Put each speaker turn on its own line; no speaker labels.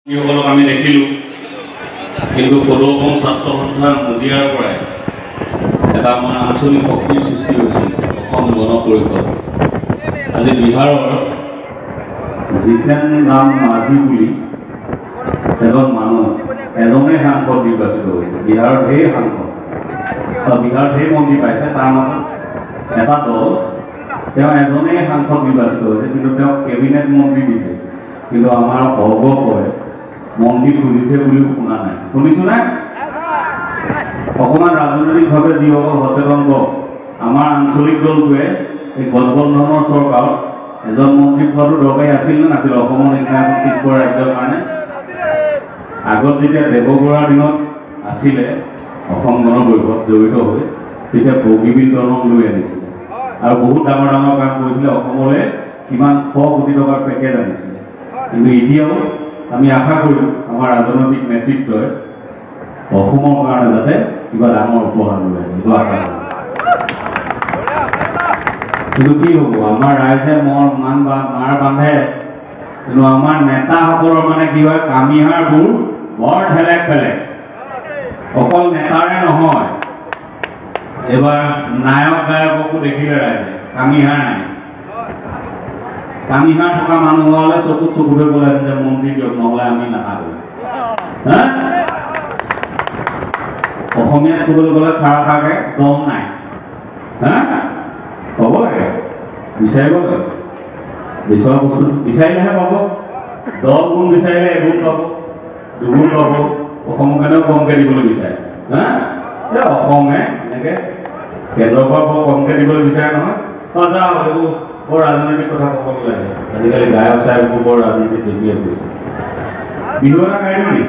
আমি দেখিলোঁ কিন্তু সদৌ অসম ছাত্ৰ সন্থাৰ মজিয়াৰ পৰাই এটা আমাৰ আঞ্চলিক শক্তিৰ সৃষ্টি হৈছিল অসম গণ পৰিষদ। আজি বিহাৰৰ জিতেন ৰাম মাঝি বুলি এজন মানুহ এজনে সাংসদ নিৰ্বাচিত হৈছে। বিহাৰৰ ঢেৰ সাংসদ বিহাৰৰ ঢেৰ মন্ত্ৰী পাইছে, তাৰ মাজত এটা দল তেওঁ এজনেই সাংসদ নিৰ্বাচিত হৈছে, কিন্তু তেওঁ কেবিনেট মন্ত্ৰী দিছে। কিন্তু আমাৰ অৰ্গ কয় মন্ত্ৰী খুজিছে বুলিও শুনা নাই। শুনিছো নাই? অকণমান ৰাজনৈতিকভাৱে যিসকল সচেতন লোক আমাৰ আঞ্চলিক দলটোৱে এই গঠবন্ধনৰ চৰকাৰত এজন মন্ত্ৰী পোৱাটো দৰকাৰী আছিল নে নাছিল? অসমৰ নিচিনা এখন পিছপৰা ৰাজ্যৰ কাৰণে আগত যেতিয়া দেৱগৌড়াৰ দিনত আছিলে অসম গণ পৰিষদ জড়িত হৈ, তেতিয়া বগীবিল দলং লৈ আনিছিলে আৰু বহুত ডাঙৰ ডাঙৰ কাম কৰিছিলে। অসমলৈ কিমান 100 কোটি টকাৰ পেকেজ আনিছিলে। কিন্তু এতিয়াও আমি আশা কৰোঁ আমাৰ ৰাজনৈতিক নেতৃত্বই অসমৰ কাৰণে যাতে কিবা ডাঙৰ উপহাৰ লৈ আহে, এইটো আশা কৰোঁ। কিন্তু কি হ'ব, আমাৰ ৰাইজে মাৰ বান্ধে, কিন্তু আমাৰ নেতাসকলৰ মানে কি হয়, কামিহাৰবোৰ বৰ ঠেলেক পেলেক। অকল নেতাৰে নহয়, এইবাৰ নায়ক গায়ককো দেখিলে ৰাইজে কামিহাৰ নাই। কামিহাৰ থকা মানুহ হ'লে চকুত চকুতে ক'লে যে মন্ত্ৰী দিয়ক, নহ'লে আমি নাথাকোঁ। অসমীয়াত ক'বলৈ গ'লে খাৰাকে দম নাই। ক'ব লাগে, বিচাৰিব লাগে। বিচৰা বস্তু বিচাৰিলেহে পাব। 10 গুণ বিচাৰিলে 1 গুণ পাব, 2 গুণ পাব। অসমৰ কাৰণেও কমকৈ দিবলৈ বিচাৰে। অসমে এনেকৈ কেন্দ্ৰৰ পৰা বৰ কমকৈ দিবলৈ বিচাৰে নহয়। যাওঁ এইবোৰ বৰ ৰাজনৈতিক কথা ক'ব লাগে। আজিকালি গায়ক চায়কবোৰ বৰ ৰাজনীতিত জড়িত হৈছে। বিহু এটা গাই দিওঁ নেকি?